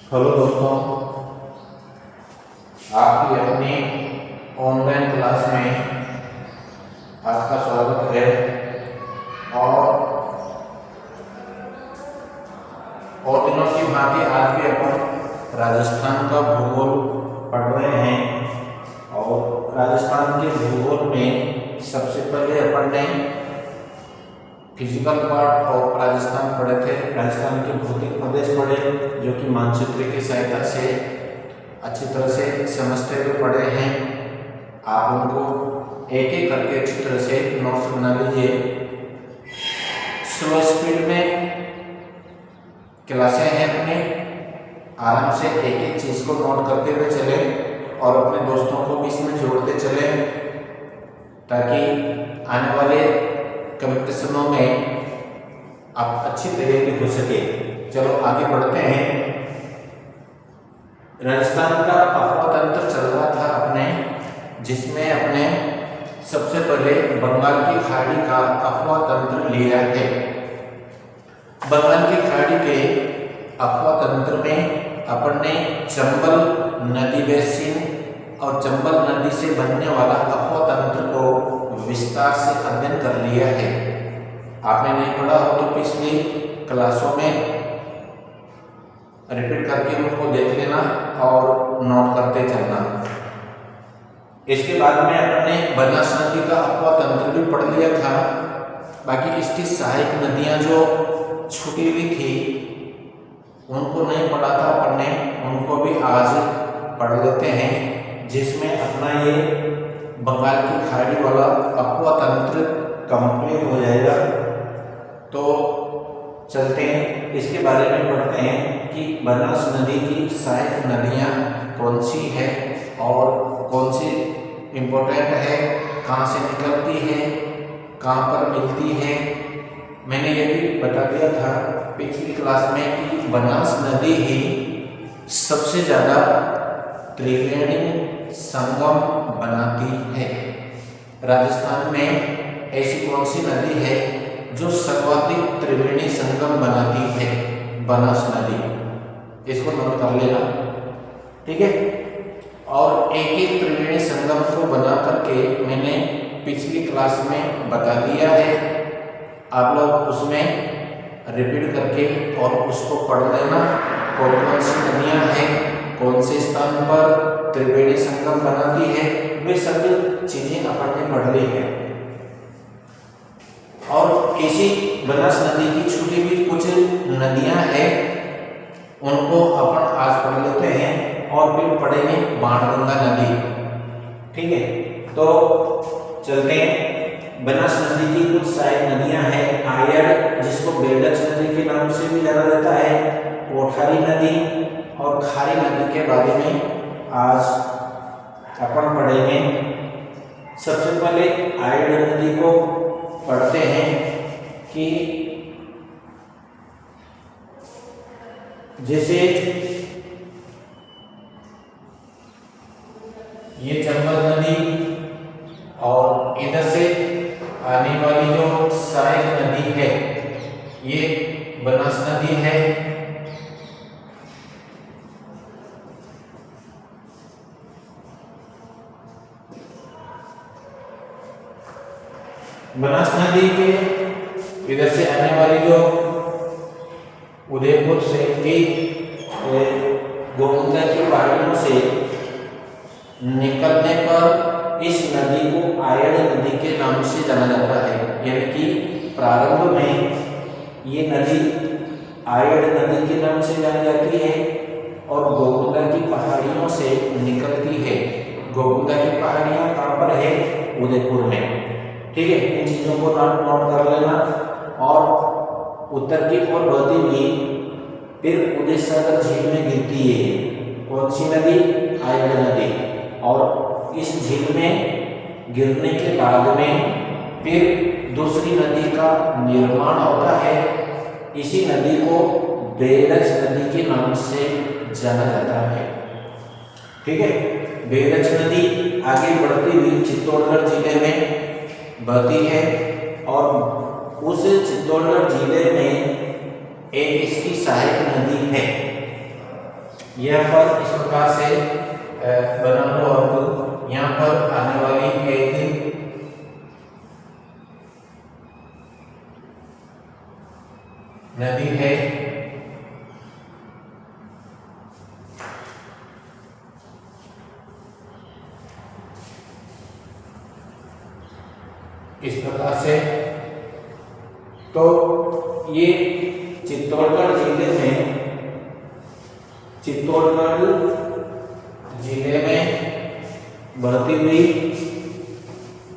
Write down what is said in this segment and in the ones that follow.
Hello दोस्तों, आपकी अपनी ऑनलाइन क्लास में आपका स्वागत है। और दिनों की भांति आज भी अपन राजस्थान का भूगोल पढ़ रहे हैं। और राजस्थान के भूगोल में सबसे पहले अपन ने फिजिकल पार्ट और राजस्थान पढ़े थे। राजस्थान के भौतिक प्रदेश पढ़े, जो कि मानचित्र की सहायता से अच्छी तरह से समझते हुए पढ़े हैं। आप उनको एक एक करके अच्छी तरह से नोट्स बना लीजिए। स्लो स्पीड में क्लासें हैं अपने, आराम से एक एक चीज़ को नोट करते हुए चले और अपने दोस्तों को भी इसमें जोड़ते चले, ताकि आने वाले कंपटीशनों में आप अच्छी तैयारी हो सके। चलो आगे बढ़ते हैं। राजस्थान का अफवातंत्र चल रहा था अपने, जिसमें अपने सबसे पहले बंगाल की खाड़ी का अफवातंत्र लिया है। बंगाल की खाड़ी के अफवातंत्र में अपन ने चंबल नदी बेसिन और चंबल नदी से बनने वाला अफवातंत्र को विस्तार से अध्ययन कर लिया है। आपने नहीं पढ़ा हो तो पिछली क्लासों में रिपीट करके उनको देख लेना और नोट करते चलना। इसके बाद में अपन ने बनास नदी का अफवातंत्र भी पढ़ लिया था। बाकी इसकी सहायक नदियां जो छूटी हुई थी उनको नहीं पढ़ा था अपन ने, उनको भी आज पढ़ लेते हैं, जिसमें अपना ये बंगाल की खाड़ी वाला अफवातंत्र कंप्लीट हो जाएगा। तो चलते हैं, इसके बारे में पढ़ते हैं कि बनास नदी की सहायक नदियाँ कौन सी है और कौन सी इम्पोर्टेंट है, कहाँ से निकलती है, कहाँ पर मिलती है। मैंने ये भी बता दिया था पिछली क्लास में कि बनास नदी ही सबसे ज़्यादा त्रिवेणी संगम बनाती है। राजस्थान में ऐसी कौन सी नदी है जो सर्वाधिक त्रिवेणी संगम बनाती है? बनास नदी। इसको नोट कर लेना, ठीक है। और एक एक त्रिवेणी संगम को बना करके मैंने पिछली क्लास में बता दिया है। आप लोग उसमें रिपीट करके और उसको पढ़ लेना। कौन कौन सी नदियाँ हैं, कौन से स्थान पर त्रिवेणी संगम बनाती है, वे सभी चीजें अपन ने पढ़ ली है। और इसी बनास नदी की छूटी हुई कुछ नदियां हैं, उनको अपन आज पढ़ लेते हैं और फिर पढ़ेंगे बाणगंगा नदी, ठीक है। तो चलते हैं। बनास नदी की कुछ सहायक नदियां हैं। आयड़, जिसको बेड़च नदी के नाम से भी जाना जाता है, कोठारी नदी और खारी नदी के बारे में आज अपन पढ़ेंगे। सबसे पहले आयड़ नदी को पढ़ते हैं कि जैसे ये चंबल नदी और इधर से आने वाली जो सहायक नदी है ये बनास नदी है। बनास नदी के इधर से आने वाली जो उदयपुर से गोमुंदा की पहाड़ियों से निकलने पर इस नदी को आयड़ नदी के नाम से जाना जाता है। यानी कि प्रारंभ में ये नदी आयड़ नदी के नाम से जानी जाती है और गोमुंदा की पहाड़ियों से निकलती है। गोमुंदा की पहाड़ियाँ कहाँ पर है? उदयपुर में, ठीक है। इन चीजों को नोट कर लेना। और उत्तर की ओर बढ़ती हुई फिर उदय सागर झील में गिरती है। कौन सी नदी? आयड़ नदी। और इस झील में गिरने के बाद में फिर दूसरी नदी का निर्माण होता है। इसी नदी को बेड़च नदी के नाम से जाना जाता है, ठीक है। बेड़च नदी आगे बढ़ती हुई चित्तौड़गढ़ जिले में बहती है और उस चित्तौड़गढ़ जिले में एक इसकी सहायक नदी है। यह पर इस प्रकार से बना हुआ अब यहाँ पर आने वाली एक नदी है। इस प्रकार से तो ये चित्तौड़गढ़ जिले में बढ़ती हुई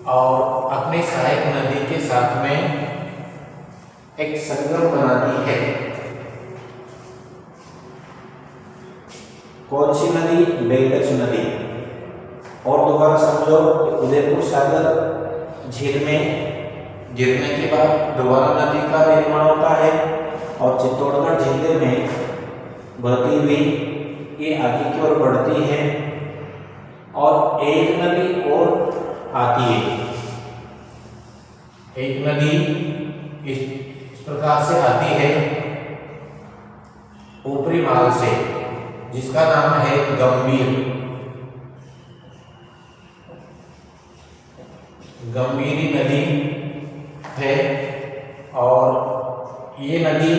और अपनी सहायक नदी के साथ में एक संगम बनाती है। कौन सी नदी? बेलच नदी। और दोबारा समझो, उदयपुर सागर झील में गिरने के बाद दोबारा नदी का निर्माण होता है और चित्तौड़गढ़ जिले में बढ़ती हुई ये आगे की ओर बढ़ती है और एक नदी और आती है। एक नदी इस प्रकार से आती है ऊपरी माल से, जिसका नाम है गंभीरी नदी है। और ये नदी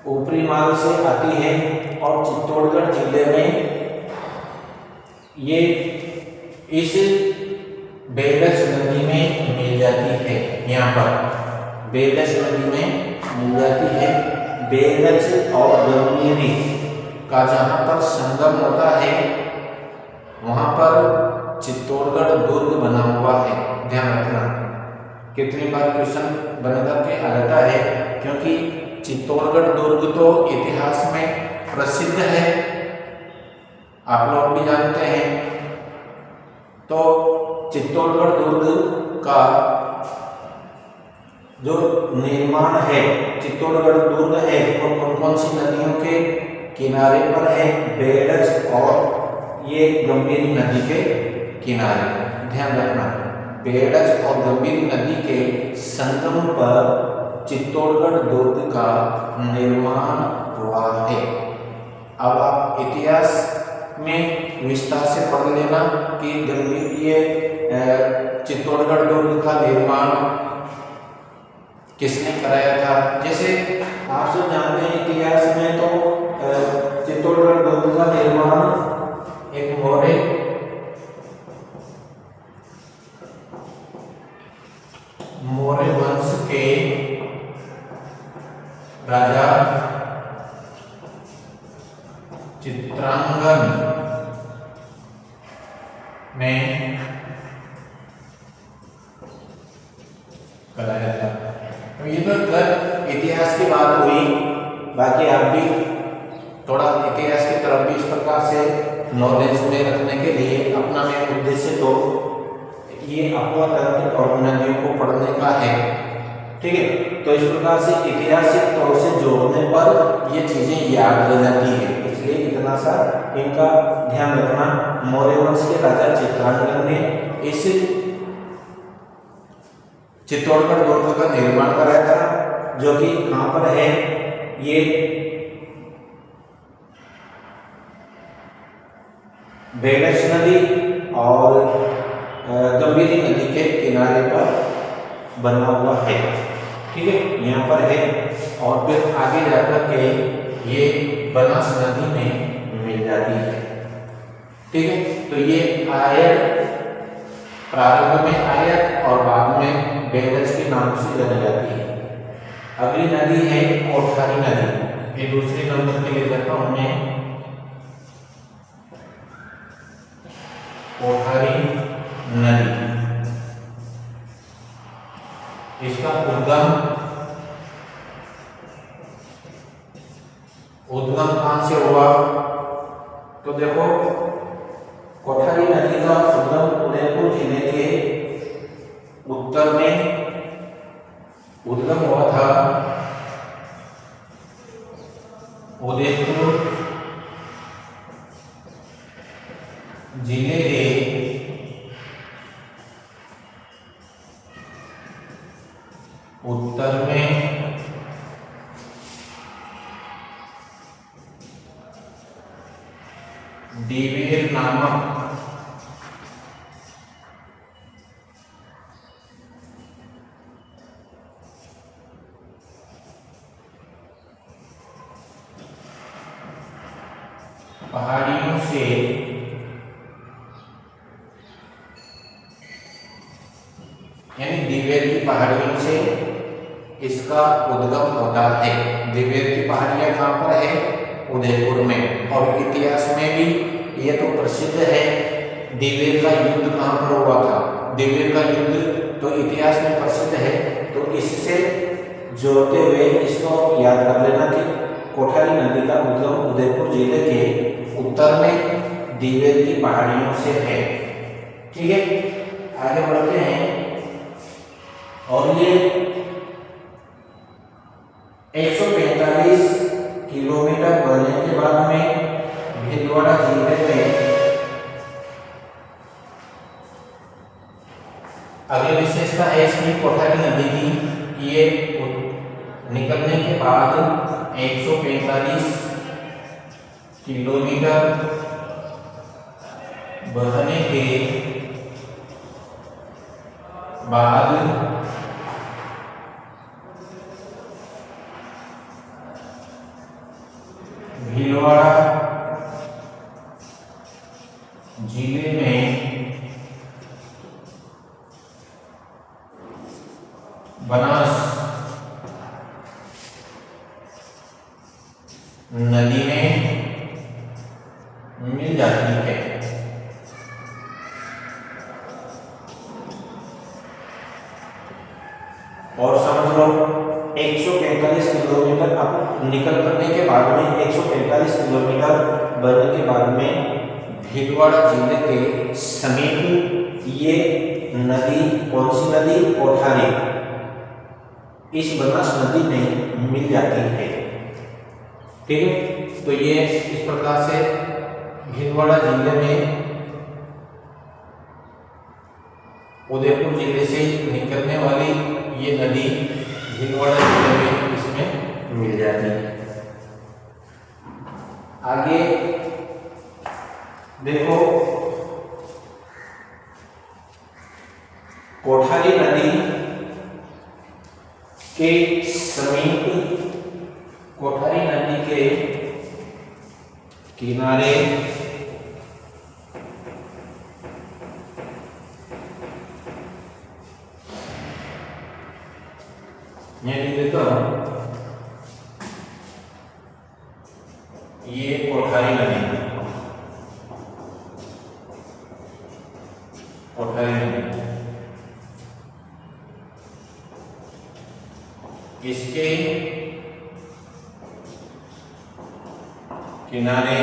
ऊपरी माल से आती है और चित्तौड़गढ़ जिले में ये इस बेलच नदी में मिल जाती है। यहाँ पर बेलच नदी में मिल जाती है। बेलच और गंभीरी का जहाँ पर संगम होता है वहाँ पर चित्तौड़गढ़ दुर्ग बना हुआ है। ध्यान रखना, कितनी बार क्वेश्चन बनकर के आ जाता है, क्योंकि चित्तौड़गढ़ दुर्ग तो इतिहास में प्रसिद्ध है, आप लोग भी जानते हैं। तो चित्तौड़गढ़ दुर्ग का जो निर्माण है, चित्तौड़गढ़ दुर्ग है वो कौन कौन सी नदियों के किनारे पर है? बेलच और ये गंभीरी नदी के किनारे। ध्यान रखना, बेलच और गंभीरी नदी के संगम पर चित्तौड़गढ़ दुर्ग का निर्माण हुआ है। अब आप इतिहास में विस्तार से पढ़ लेना कि ये चित्तौड़गढ़ दुर्ग का निर्माण किसने कराया था। जैसे आप सब जानते हैं इतिहास में तो चित्तौड़गढ़ दुर्ग का निर्माण एक मौर्य वंश के राजा चित्रांगन ने कराया था। तो ये तो इतिहास की बात हुई, बाकी आप भी थोड़ा इतिहास की तरफ भी इस प्रकार से नॉलेज में रखने के लिए अपना मेन उद्देश्य तो ये अफवाह तंत्र और नदियों को पढ़ने का है। ठीक है, तो इस प्रकार से ऐतिहासिक तौर से जोड़ने पर ये चीजें याद रह जाती है, इसलिए इतना सा इनका ध्यान रखना। मौर्य वंश के राजा चित्रांगन ने इस चित्तौड़गढ़ दुर्ग का निर्माण कराया था, जो कि कहाँ पर है? ये बेलच नदी और गंभीरी नदी के किनारे पर बना हुआ है। ठीक है, यहाँ पर है और फिर आगे जाकर के ये बनास नदी में मिल जाती है। ठीक है, तो ये आयत प्रारंभ में आयत और बाद में बेलच के नाम से जानी जाती है। अगली नदी है कोठारी नदी, ये दूसरे नंबर के लिए देखा हमने। कोठारी नदी, इसका उद्गम कहां से हुआ? तो देखो, कोठारी नदी का उद्गम उदयपुर जिले के उत्तर में उद्गम हुआ था। उदयपुर जिले के उत्तर में दिवेर नामक पहाड़ियों से यानी दिवेर की पहाड़ियों से इसका उद्गम होता है। दिवेर की पहाड़ियां कहाँ पर है? उदयपुर में। और इतिहास में भी ये तो प्रसिद्ध है। दिवेर का युद्ध कहाँ पर हुआ था? दिवेर का युद्ध तो इतिहास में प्रसिद्ध है। तो इससे जोड़ते हुए इसको याद कर लेना कि कोठारी नदी का उद्गम उदयपुर जिले के उत्तर में दिवेर की पहाड़ियों से है। ठीक है, आगे बढ़ते हैं। और ये 145 किलोमीटर बढ़ने के बाद में भीलवाड़ा जिले में अगली विशेषता है इसकी कोठारी नदी की। ये निकलने के बाद 145 किलोमीटर बहने के बाद भीलवाड़ा जिले में बनास नदी में मिल जाती है। और समझ लो 145 किलोमीटर अब निकल करने के बाद में 145 किलोमीटर बढ़ने के बाद में भीलवाड़ा जिले के समीप ये नदी, कौन सी नदी? कोठारी, इस बनास नदी में मिल जाती है। ठीक है, तो ये इस प्रकार से भीलवाड़ा जिले में उदयपुर जिले से निकलने वाली ये नदी भीलवाड़ा जिले में इसमें मिल जाती है। आगे देखो, कोठारी नदी के समीप, कोठारी नदी के किनारे मैं लिख देता हूं, ये कोठारी नदी, कोठारी नदी, इसके किनारे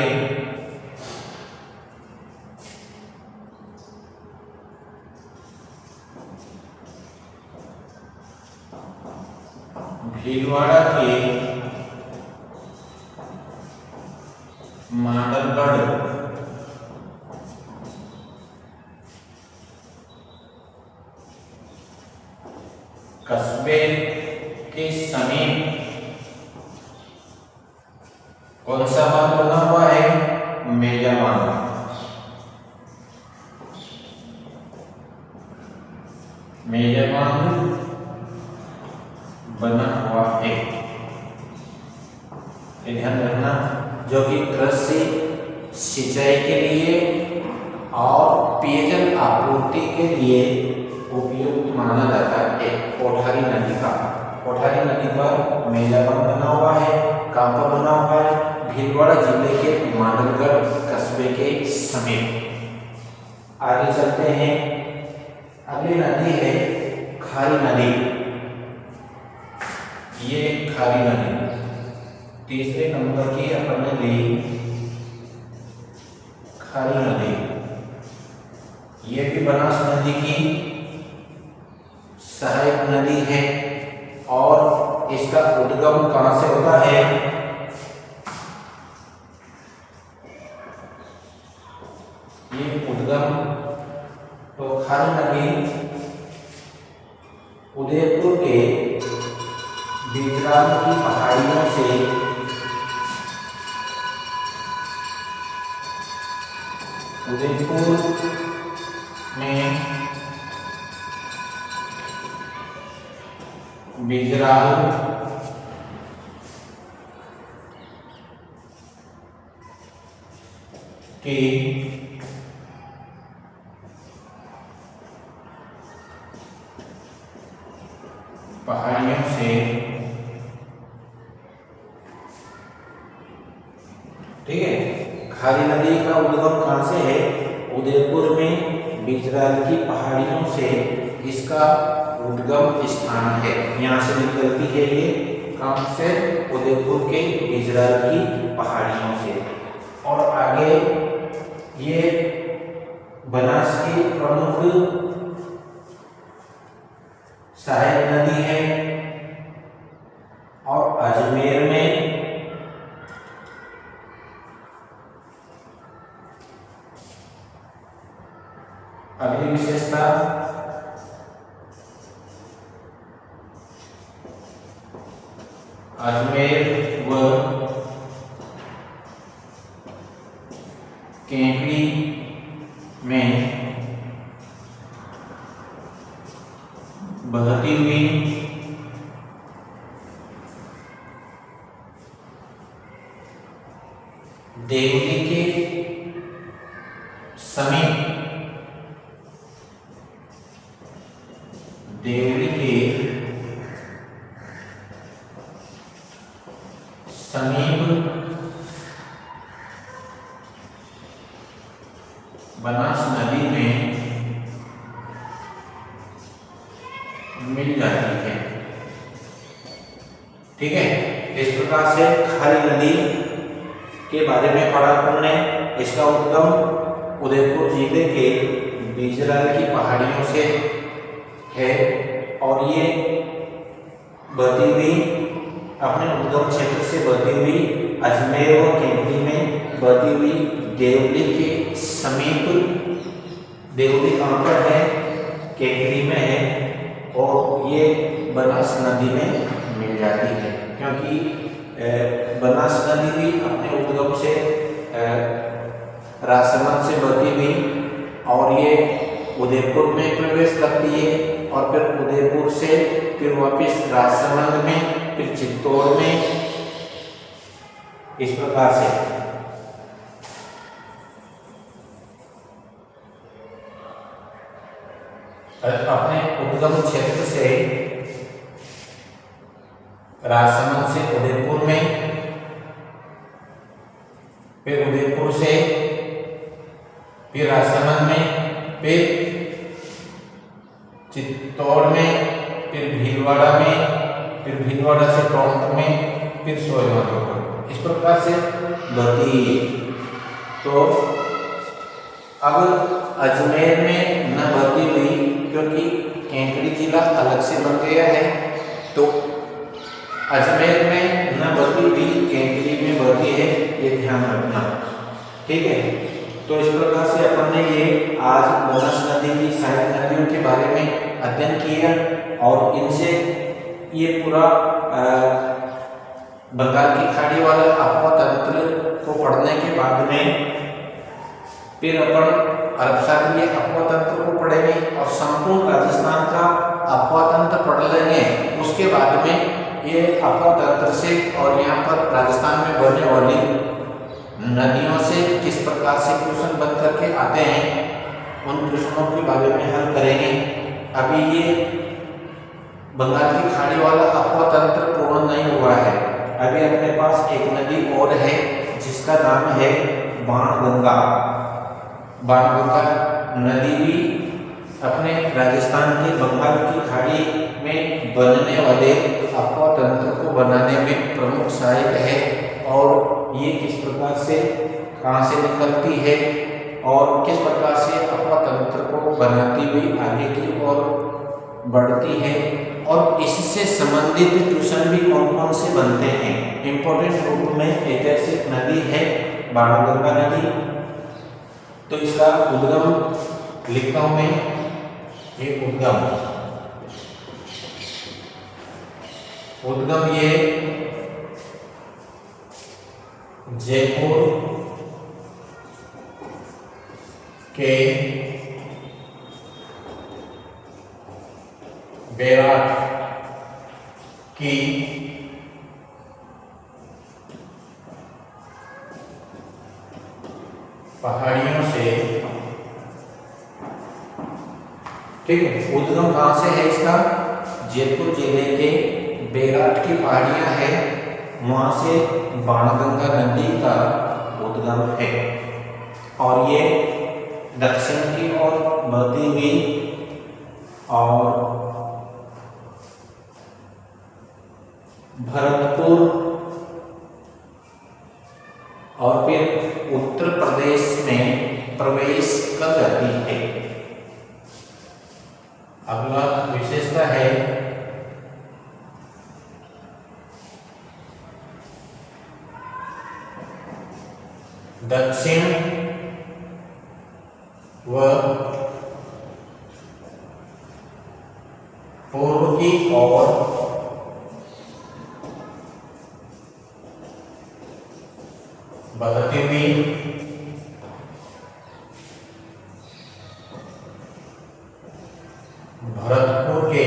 भीलवाड़ा के मांडलगढ़ कस्बे के समीप कौन सा बांध बना हुआ है? मेजा बांध। मेजा बांध बना हुआ है, ध्यान रखना, जो कि कृषि सिंचाई के लिए और पेयजल आपूर्ति के लिए उपयुक्त माना जाता है। कोठारी नदी का, कोठारी नदी पर मेजा बांध बना हुआ है। कहाँ पर बना हुआ है? भीलवाड़ा जिले के मांडलगढ़ कस्बे के समीप। आगे चलते हैं, अगली नदी है खारी नदी। ये खारी नदी तीसरे नंबर की अपन ने ली, खारी नदी। ये भी बनास नदी की सहायक नदी है और इसका उद्गम कहां से होता है? ये उद्गम तो खारी नदी उदयपुर के बिजराल की पहाड़ियों से उदयपुर में बिजराल की पहाड़ियों से, ठीक है, खारी नदी का उद्गम कहाँ से है? उदयपुर में बिजराल की पहाड़ियों से इसका उद्गम स्थान है। यहाँ से निकलती है ये, कहाँ से? उदयपुर के बिजराल की पहाड़ियों से। और आगे ये बनास की प्रमुख सहायक नदी है और अजमेर में अगली विशेषता, अजमेर व केकड़ी में बहती हुई देवली के समीप, देवली के समीप बनास नदी में मिल जाती है। ठीक है, इस प्रकार से खारी नदी के बारे में पढ़ा हमने। इसका उद्गम उदयपुर जिले के बिजराल की पहाड़ियों से है और ये बहती हुई अपने उद्गम क्षेत्र से बहती हुई अजमेर और केकड़ी में बहती हुई देवली के समीप, देवली कहाँ पर है? केकड़ी में है और ये बनास नदी में मिल जाती है, क्योंकि बनास नदी भी अपने उद्गम से राजसमंद से बहती हुई और ये उदयपुर में प्रवेश करती है और फिर उदयपुर से फिर वापस राजसमंद में, फिर चित्तौड़ में, इस प्रकार से। अपने उद्गम क्षेत्र से राजसमंद से उदयपुर में, फिर उदयपुर से फिर राजसमंद में, फिर चित्तौड़ में, फिर भीलवाड़ा में, फिर भीलवाड़ा से टोंक में, फिर सोयमाधोपुर, इस प्रकार से बहती। तो अब अजमेर में न बहती हुई, क्योंकि केकड़ी जिला अलग से बन गया है, तो अजमेर में न बहती हुई केकड़ी में बहती है, ये ध्यान रखना। ठीक है, तो इस प्रकार से अपन ने ये आज बनास नदी की सहायक नदियों के बारे में अध्ययन किया और इनसे ये पूरा बंगाल की खाड़ी वाला अफवाह तंत्र को पढ़ने के बाद में फिर अपन अरब सागरीय अफवाह तंत्र को पढ़ेंगे और संपूर्ण राजस्थान का अफवाह तंत्र पढ़ लेंगे। उसके बाद में ये अफवाह तंत्र से और यहाँ पर राजस्थान में बहने वाली नदियों से किस प्रकार से क्वेश्चन बन करके आते हैं, उन प्रश्नों के बारे में हल करेंगे। अभी ये बंगाल की खाड़ी वाला अफवाह तंत्र पूर्ण नहीं हुआ है। अभी अपने पास एक नदी और है जिसका नाम है बाणगंगा। बाणगंगा नदी भी अपने राजस्थान के बंगाल की खाड़ी में बनने वाले अफवाह तंत्र को बनाने में प्रमुख सहायक है और ये किस प्रकार से कहाँ से निकलती है और किस प्रकार से अफवाह तंत्र को बनाती हुई आगे की ओर बढ़ती है और इससे संबंधित ट्यूशन भी कौन कौन से बनते हैं। इम्पोर्टेंट रूप में ऐतिहासिक नदी है बाणगंगा नदी। तो इसका उद्गम लिखता हूं मैं, ये उद्गम ये जयपुर के बैराट की पहाड़ियों से, ठीक है, उद्गम कहां से है इसका? जयपुर जिले के बैराट की पहाड़ियां है, वहां से बाणगंगा नदी का उद्गम है और ये दक्षिण की ओर बहती हुई और भरतपुर और फिर उत्तर प्रदेश में प्रवेश कर जाती है। अगला विशेषता है दक्षिण व पूर्व की ओर बहती हुई भरतपुर के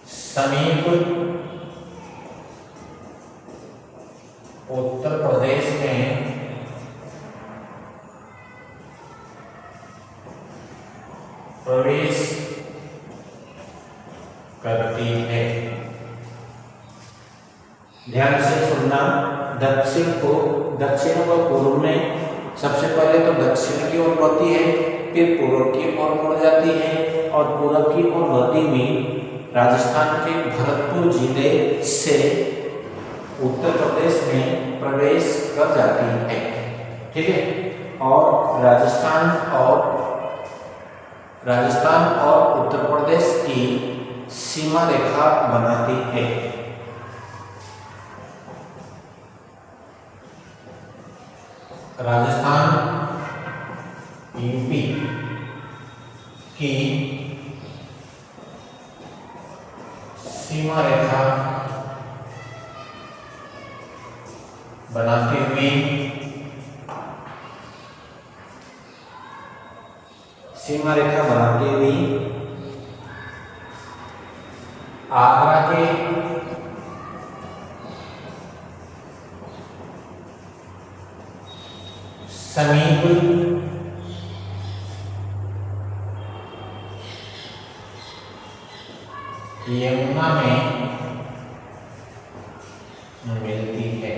समीप उत्तर प्रदेश में प्रवेश करती है। ध्यान से सुनना, दक्षिण व पूर्व में सबसे पहले तो दक्षिण की ओर बढ़ती है, फिर पूर्व की ओर मुड़ जाती है और पूर्व की ओर बढ़ती हुई राजस्थान के भरतपुर जिले से उत्तर प्रदेश में प्रवेश कर जाती है। ठीक है, और राजस्थान और उत्तर प्रदेश की सीमा रेखा बनाती है। राजस्थान यूपी की सीमा रेखा बनाती हुई आगरा के समीप यमुना में मिलती है।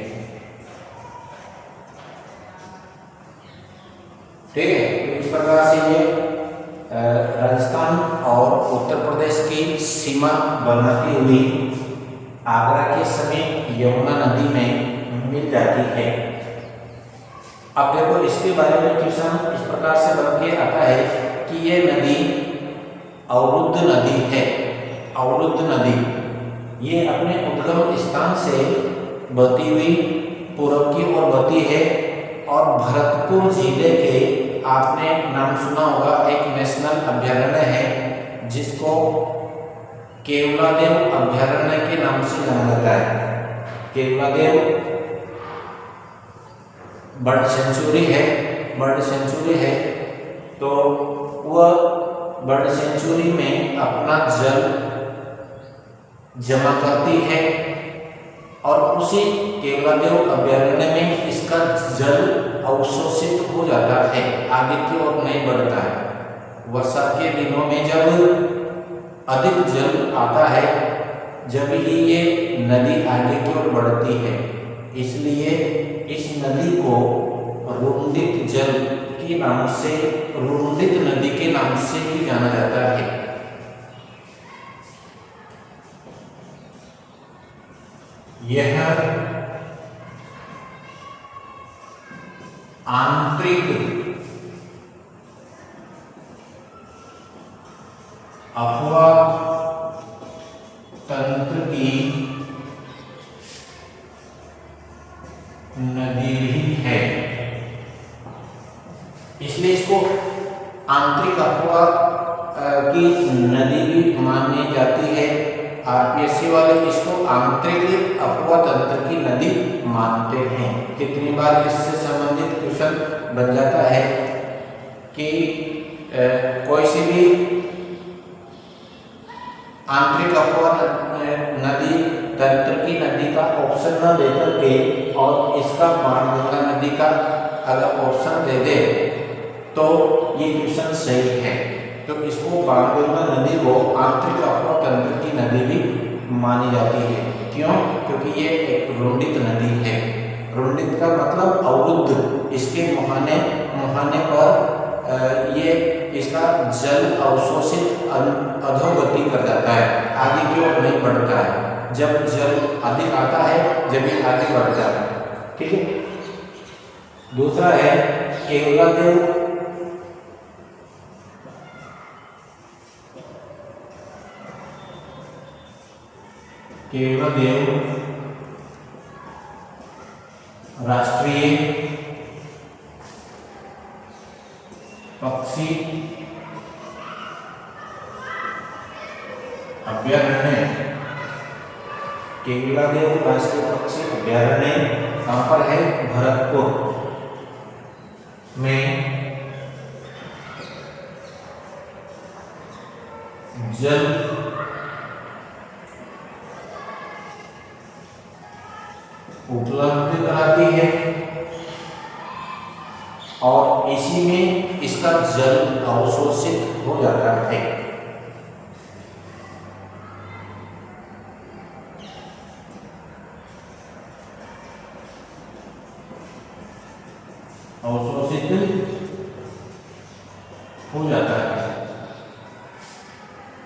ठीक है, तो इस प्रकार से ये राजस्थान और उत्तर प्रदेश की सीमा बनाती हुई आगरा के समीप यमुना नदी में मिल जाती है। अब देखो, इसके बारे में क्वेश्चन इस प्रकार से बन के आता है कि ये नदी अवरुद्ध नदी है। अवरुद्ध नदी ये अपने उद्गम स्थान से बहती हुई पूर्व की ओर बहती है और भरतपुर जिले के, आपने नाम सुना होगा, एक नेशनल अभ्यारण्य है जिसको केवलादेव अभ्यारण्य के नाम से जाना जाता है। केवलादेव बर्ड सेंचुरी है, तो वह बर्ड सेंचुरी में अपना जल जमा करती है और उसी केवलादेव अभ्यारण्य में इसका जल अवशोषित हो जाता है, आगे की ओर नहीं बढ़ता है। वर्षा के दिनों में जब अधिक जल आता है, जब ही ये नदी आगे की ओर बढ़ती है, इसलिए इस नदी को रुंदित जल के नाम से, रुंदित नदी के नाम से भी जाना जाता है। यह आंतरिक अपवाह तंत्र की नदी भी है, इसलिए इसको आंतरिक अपवाह की नदी भी मानी जाती है। आरपीएससी वाले इसको आंतरिक अपवाह तंत्र की नदी मानते हैं। कितनी बार इससे संबंधित क्वेश्चन बन जाता है कि कोई सी भी आंतरिक अपवाद नदी तंत्र की नदी का ऑप्शन न देकर के और इसका बाणगंगा नदी का अगर ऑप्शन दे दे तो ये क्वेश्चन सही है। तो इसको बाणगंगा नदी को आंतरिक अपवाद तंत्र की नदी भी मानी जाती है। क्यों? क्योंकि ये एक रुंडित नदी है। रुंडित का मतलब अवरुद्ध, इसके मुहाने पर ये इसका जल अवशोषित अधोगति कर जाता है, आगे की ओर नहीं बढ़ता है। जब जल अधिक आता है जब ये आगे बढ़ता है। ठीक है। दूसरा है केवलादेव राष्ट्रीय पक्षी अभ्यारण्य, केवलादेव राष्ट्रीय पक्षी अभ्यारण्य कहाँ पर है? भरतपुर में जल उपलब्ध कराती है और इसी में इसका जल अवशोषित हो जाता है। अवशोषित हो जाता है,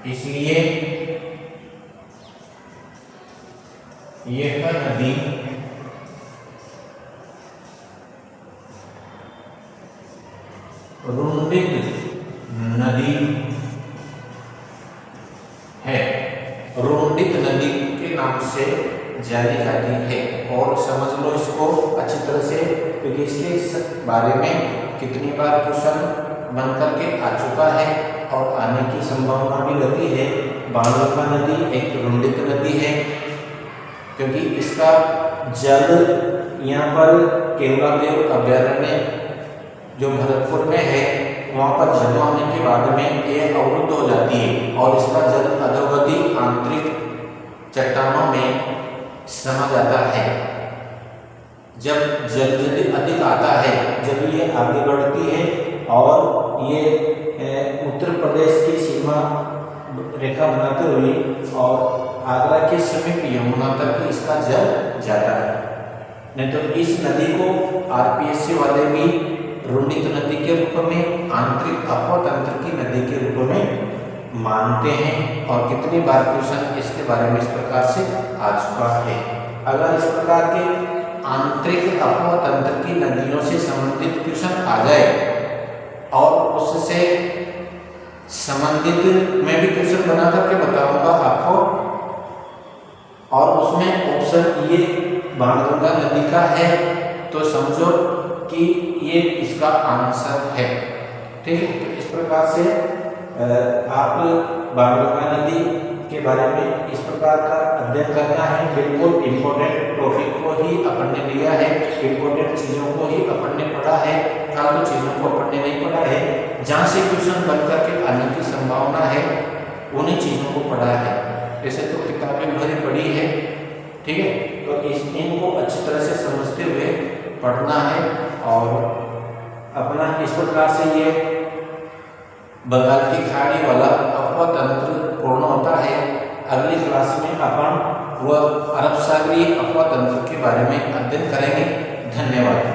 इसलिए यह नदी रुंडित नदी है। रुंडित नदी के नाम से जानी जाती है। और समझ लो इसको अच्छी तरह से, क्योंकि इसके बारे में कितनी बार क्वेश्चन बनकर के आ चुका है और आने की संभावना भी रहती है। बाणगंगा नदी एक रुंडित नदी है क्योंकि इसका जल यहाँ पर केवलादेव अभ्यारण्य जो भरतपुर में है वहाँ पर जमा होने के बाद में ये अवरुद्ध हो जाती है और इसका जल अधोगति आंतरिक चट्टानों में समा जाता है। जब जल अधिक आता है, जब ये आगे बढ़ती है और ये उत्तर प्रदेश की सीमा रेखा बनाते हुए और आगरा के समीप यमुना तक इसका जल जाता है। नहीं तो इस नदी को आरपीएससी वाले भी रुंडित नदी के रूप में, आंतरिक अपवाद तंत्र की नदी के रूप में मानते हैं। और कितनी बार क्वेश्चन इसके बारे में इस प्रकार से आ चुका है। अगर इस प्रकार के आंतरिक अपवाद तंत्र की नदियों से संबंधित क्वेश्चन आ जाए और उससे संबंधित मैं भी क्वेश्चन बना करके बताऊंगा आपको, और उसमें ऑप्शन ये बाणगंगा नदी का है तो समझो कि ये इसका आंसर है। ठीक है। तो इस प्रकार से आप बाणगंगा नदी के बारे में इस प्रकार का अध्ययन करना है। बिल्कुल इम्पोर्टेंट टॉपिक को ही अपन ने लिया है, इम्पोर्टेंट चीज़ों को ही अपन ने पढ़ा है, फालतू चीज़ों को अपन ने नहीं पढ़ा है। जहाँ से क्वेश्चन बन करके आने की संभावना है उन्हीं चीज़ों को पढ़ा है। जैसे तो किताबें भरी पड़ी है, ठीक है, तो इनको अच्छी तरह से समझते हुए पढ़ना है। और अपना इस प्रकार से ये बंगाल की खाड़ी वाला अपवाद तंत्र पूर्ण होता है। अगली क्लास में अपन वह अरब सागरीय अपवाद तंत्र के बारे में अध्ययन करेंगे। धन्यवाद।